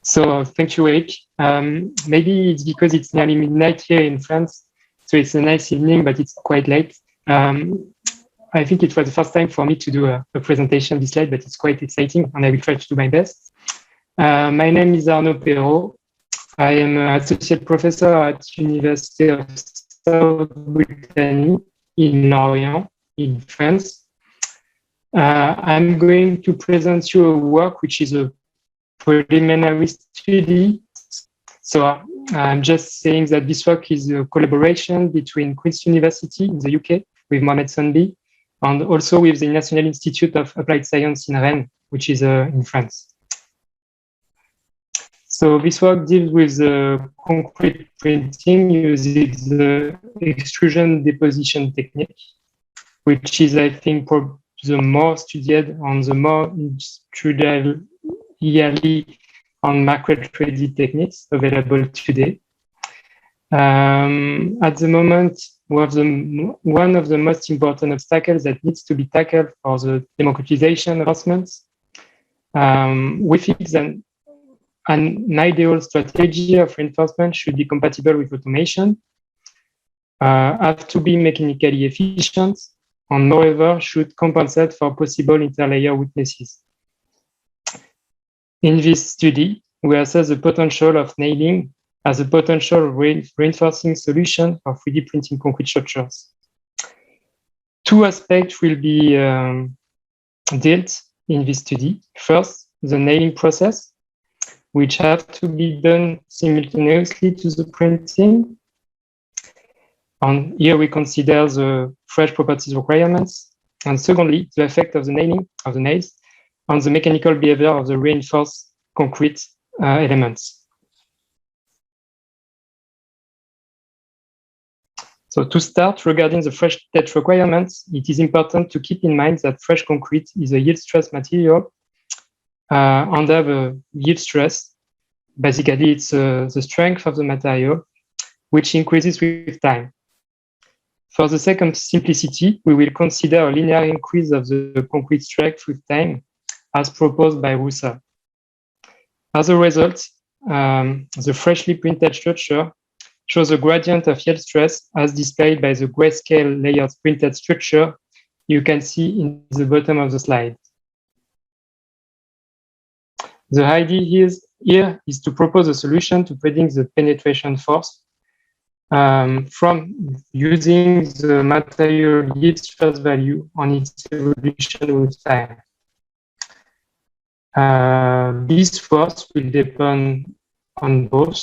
So thank you, Eric. Maybe it's because it's nearly midnight here in France, so it's a nice evening, but it's quite late. I think it was the first time for me to do a presentation this late, but it's quite exciting, and I will try to do my best. My name is Arnaud Perrault. I am an associate professor at University of South Brittany in Lorient, in France. I'm going to present you a work which is a preliminary study. So I'm just saying that this work is a collaboration between Queen's University in the UK with Mohamed Sonbi, and also with the National Institute of Applied Science in Rennes, which is in France. So this work deals with concrete printing using the extrusion deposition technique, which is, I think, the more studied and the more industrially on market ready techniques available today. At the moment, one of the most important obstacles that needs to be tackled for the democratization advancements. We think that an ideal strategy of reinforcement should be compatible with automation, have to be mechanically efficient, and moreover should compensate for possible interlayer weaknesses. In this study, we assess the potential of nailing as a potential reinforcing solution for 3D printing concrete structures. Two aspects will be dealt in this study. First, the nailing process, which have to be done simultaneously to the printing. And here we consider the fresh properties requirements. And secondly, the effect of the nailing of the nails on the mechanical behavior of the reinforced concrete elements. So to start, regarding the fresh test requirements, it is important to keep in mind that fresh concrete is a yield stress material under the yield stress. Basically, it's the strength of the material, which increases with time. For the sake of simplicity, we will consider a linear increase of the concrete strength with time, as proposed by Roussel. As a result, the freshly printed structure shows a gradient of yield stress as displayed by the grayscale layered printed structure you can see in the bottom of the slide. The idea here is to propose a solution to predict the penetration force from using the material yield stress value on its evolution with time. This force will depend on both,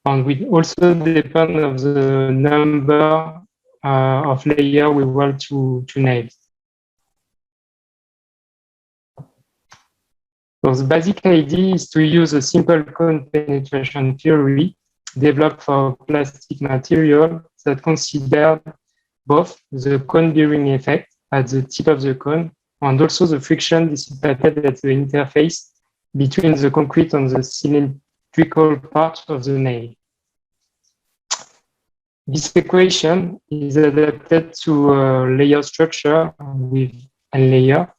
and will also depend on the number of layers we want to nail. So the basic idea is to use a simple cone penetration theory developed for plastic material that considered both the cone bearing effect at the tip of the cone and also the friction dissipated at the interface between the concrete and the cylindrical part of the nail. This equation is adapted to a layer structure with a layer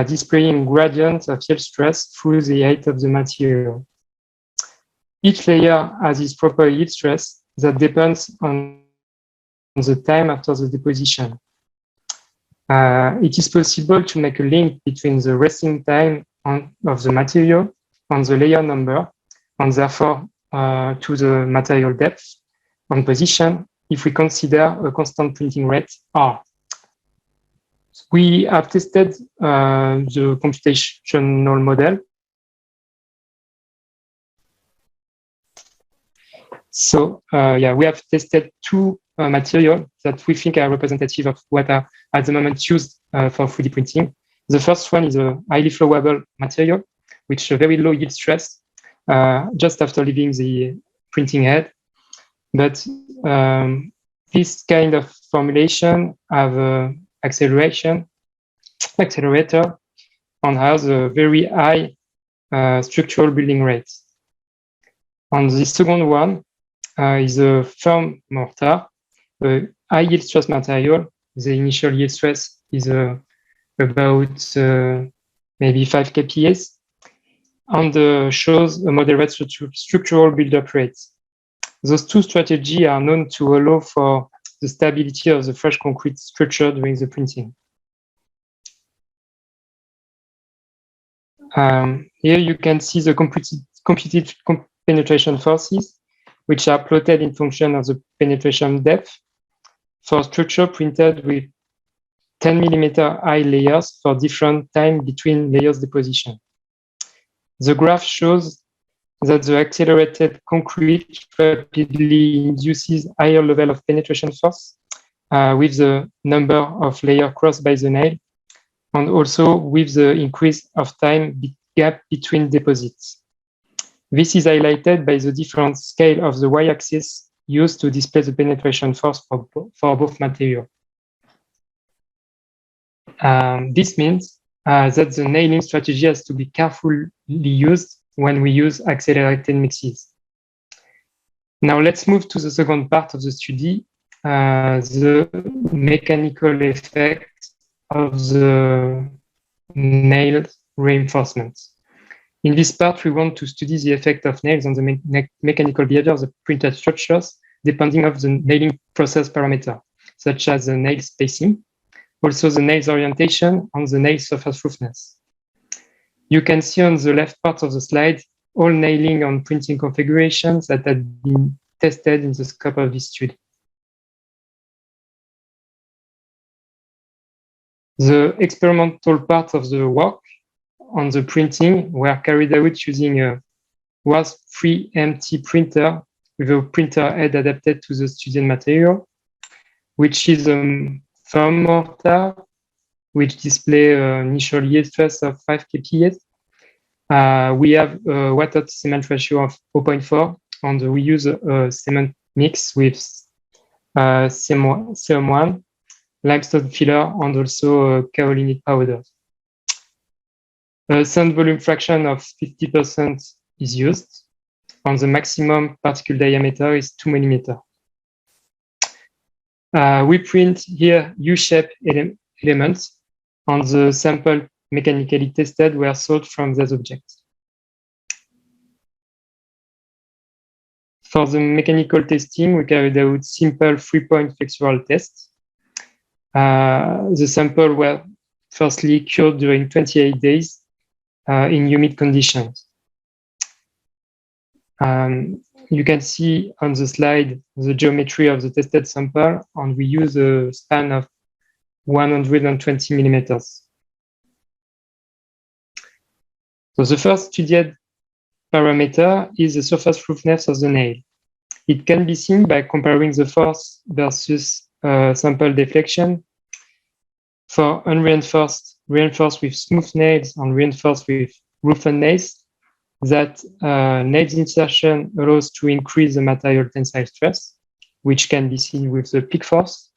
displaying gradients of yield stress through the height of the material. Each layer has its proper yield stress that depends on the time after the deposition. It is possible to make a link between the resting time of the material and the layer number, and therefore to the material depth and position if we consider a constant printing rate R. We have tested the computational model. So we have tested two materials that we think are representative of what are at the moment used for 3D printing. The first one is a highly flowable material, which a very low yield stress just after leaving the printing head. But this kind of formulation have an accelerator and has a very high structural building rate. And the second one is a firm mortar, a high yield stress material. The initial yield stress is about maybe 5 kPa. and shows a moderate structural build-up rate. Those two strategies are known to allow for the stability of the fresh concrete structure during the printing. Here you can see the computed penetration forces, which are plotted in function of the penetration depth for structure printed with 10 millimeter high layers for different time between layers deposition. The graph shows that the accelerated concrete rapidly induces higher level of penetration force with the number of layers crossed by the nail, and also with the increase of time gap between deposits. This is highlighted by the different scale of the y-axis used to display the penetration force for both materials. This means that the nailing strategy has to be carefully used when we use accelerated mixes. Now let's move to the second part of the study, the mechanical effect of the nail reinforcement. In this part, we want to study the effect of nails on the mechanical behavior of the printed structures, depending on the nailing process parameter, such as the nail spacing, also the nail's orientation, and the nail surface roughness. You can see on the left part of the slide all nailing and printing configurations that had been tested in the scope of this study. The experimental part of the work on the printing were carried out using a WASP-3MT printer with a printer head adapted to the student material, which is a foam mortar, which display initial yield stress of 5 kPa. We have a water to cement ratio of 0.4, and we use a cement mix with CM1, limestone filler, and also kaolinic powder. A sand volume fraction of 50% is used, and the maximum particle diameter is 2 millimeters. We print here U-shaped elements, and the sample mechanically tested were sold from these objects. For the mechanical testing, we carried out simple 3-point flexural tests. The sample were firstly cured during 28 days in humid conditions. You can see on the slide the geometry of the tested sample, and we use a span of 120 millimeters. So the first studied parameter is the surface roughness of the nail. It can be seen by comparing the force versus sample deflection. For unreinforced, reinforced with smooth nails, and reinforced with roughened nails, that nails insertion allows to increase the material tensile stress, which can be seen with the peak force.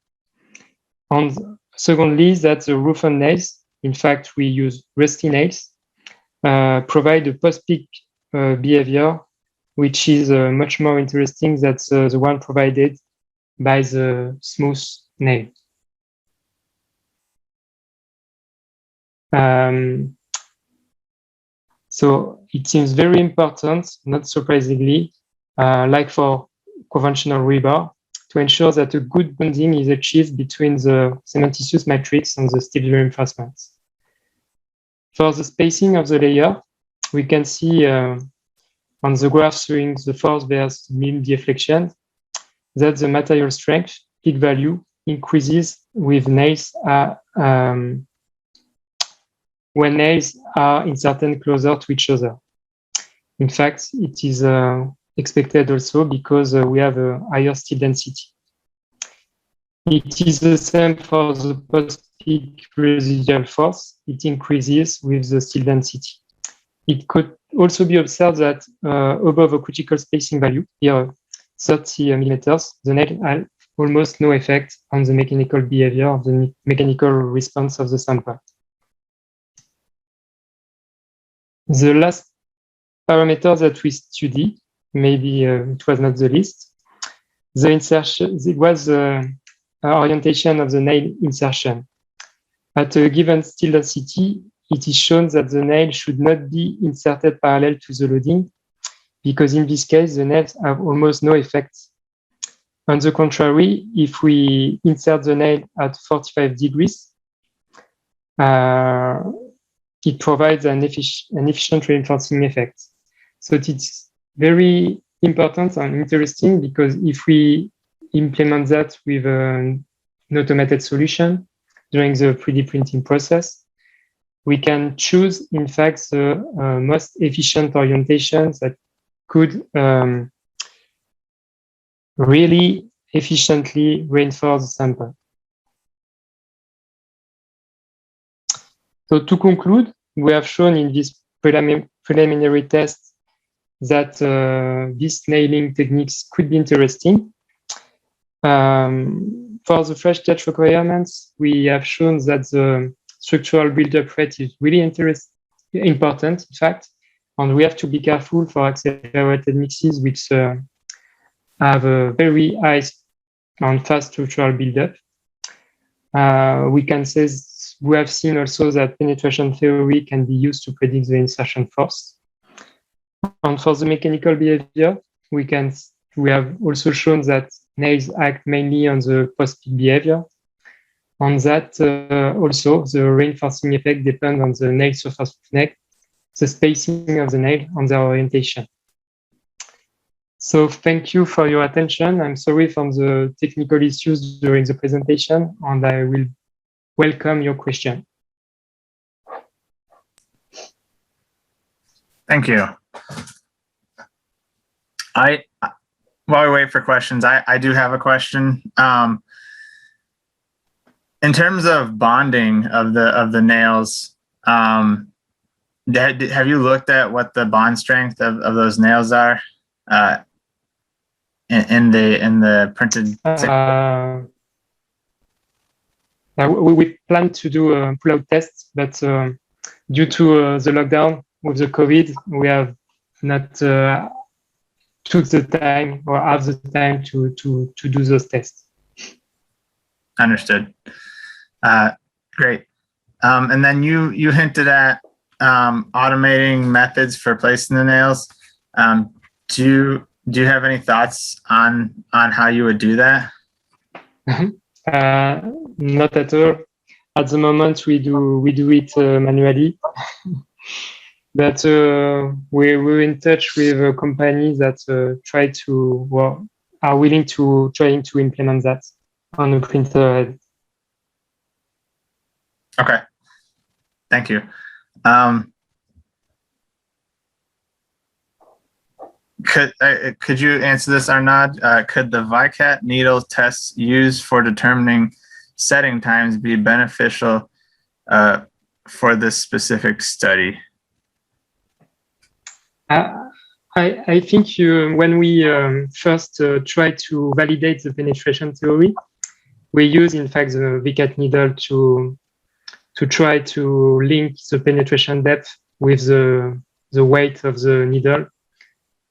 And secondly, that the roughened nails, in fact, we use rusty nails, provide a post-peak behavior, which is much more interesting than the one provided by the smooth nail. So it seems very important, not surprisingly, like for conventional rebar, to ensure that a good bonding is achieved between the cementitious matrix and the steel reinforcements. For the spacing of the layer, we can see on the graph showing the force versus mean deflection that the material strength peak value increases with nails when nails are inserted closer to each other. In fact, it is expected also because we have a higher steel density. It is the same for the post-peak residual force. It increases with the steel density. It could also be observed that above a critical spacing value, here 30 millimeters, the nail has almost no effect on the mechanical behavior of the mechanical response of the sample. The last parameter that we study, maybe it was not the least, the insertion, it was the orientation of the nail insertion. At a given steel density, it is shown that the nail should not be inserted parallel to the loading, because in this case, the nails have almost no effect. On the contrary, if we insert the nail at 45 degrees, it provides an efficient reinforcing effect. So it's very important and interesting, because if we implement that with an automated solution during the 3D printing process, we can choose, in fact, the most efficient orientations that could really efficiently reinforce the sample. So to conclude, we have shown in this preliminary test that these nailing techniques could be interesting. For the fresh touch requirements, we have shown that the structural build-up rate is really important, in fact, and we have to be careful for accelerated mixes which have a very high and fast structural build-up. We can say we have seen also that penetration theory can be used to predict the insertion force. And for the mechanical behavior, we have also shown that nails act mainly on the post-peak behavior. On that, also, the reinforcing effect depends on the nail surface of neck, the spacing of the nail, and their orientation. So thank you for your attention. I'm sorry for the technical issues during the presentation, and I will welcome your question. Thank you. While we wait for questions, I do have a question. In terms of bonding of the nails, have you looked at what the bond strength of those nails are in the printed? We plan to do a pull-out test, but due to the lockdown with the COVID, we have not took the time or have the time to do those tests. Understood. Great. And then you hinted at automating methods for placing the nails. Do you have any thoughts on how you would do that? Not at all. At the moment, we do it manually. But we're in touch with a company that are willing to trying to implement that on the printer head. Okay, thank you. Could you answer this, Arnaud? Could the VICAT needle tests used for determining setting times be beneficial for this specific study? I think when we first try to validate the penetration theory, we use, in fact, the VICAT needle to try to link the penetration depth with the weight of the needle,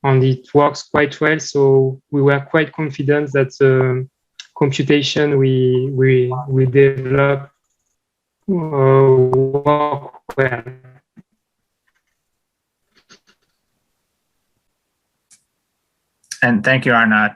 and it works quite well. So we were quite confident that the computation we developed work well. And thank you, Arnaud.